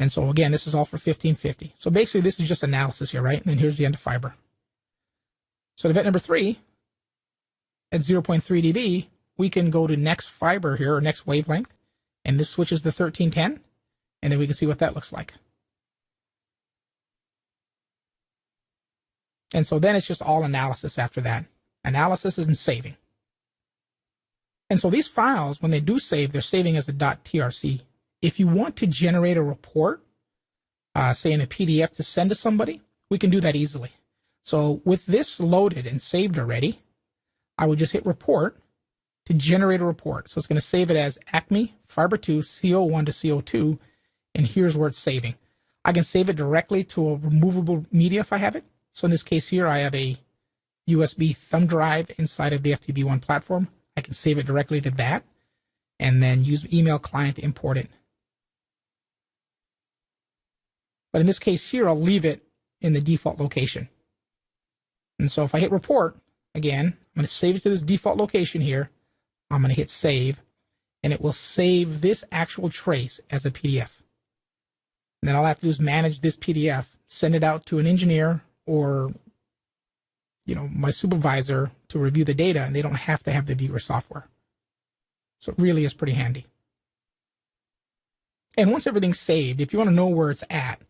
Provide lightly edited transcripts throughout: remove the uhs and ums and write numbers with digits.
And so again, this is all for 1550. So basically this is just analysis here, right? And then here's the end of fiber. So at event number 3, at 0.3 dB, we can go to next fiber here, or next wavelength, and this switches to 1310, and then we can see what that looks like. And so then it's just all analysis after that. Analysis isn't saving. And so these files, when they do save, they're saving as a .trc. If you want to generate a report, say in a PDF to send to somebody, we can do that easily. So with this loaded and saved already, I would just hit report to generate a report. So it's going to save it as Acme Fiber 2 CO1 to CO2, and here's where it's saving. I can save it directly to a removable media if I have it. So in this case here, I have a USB thumb drive inside of the FTB1 platform. I can save it directly to that and then use email client to import it. But in this case here, I'll leave it in the default location. And so if I hit report, again, I'm going to save it to this default location here. I'm going to hit save, and it will save this actual trace as a PDF. And then all I have to do is manage this PDF, send it out to an engineer or my supervisor to review the data, and they don't have to have the viewer software. So it really is pretty handy. And once everything's saved, if you want to know where it's at,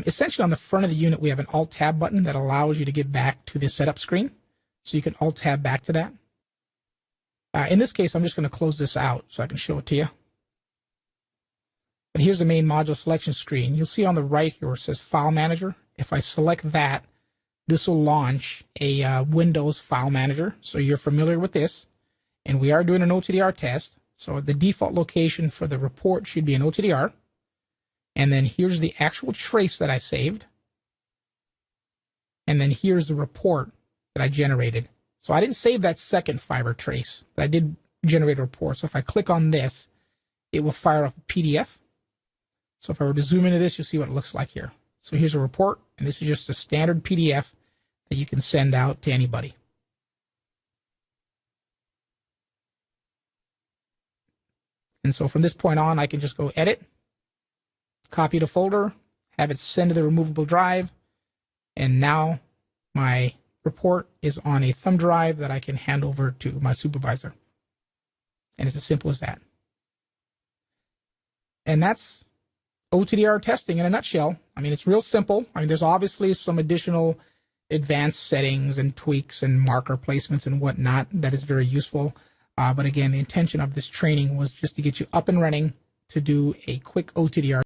essentially on the front of the unit, we have an Alt-Tab button that allows you to get back to the setup screen. So you can Alt-Tab back to that. In this case, I'm just going to close this out so I can show it to you. But here's the main module selection screen. You'll see on the right here where it says File Manager. If I select that, this will launch a Windows File Manager. So you're familiar with this. And we are doing an OTDR test. So the default location for the report should be an OTDR. And then here's the actual trace that I saved. And then here's the report that I generated. So I didn't save that second fiber trace, but I did generate a report. So if I click on this, it will fire up a PDF. So if I were to zoom into this, you'll see what it looks like here. So here's a report, and this is just a standard PDF that you can send out to anybody. And so from this point on, I can just go edit, copy the folder, have it send to the removable drive, and now my report is on a thumb drive that I can hand over to my supervisor. And it's as simple as that. And that's OTDR testing in a nutshell. I mean, it's real simple. I mean, there's obviously some additional advanced settings and tweaks and marker placements and whatnot that is very useful. But again, the intention of this training was just to get you up and running to do a quick OTDR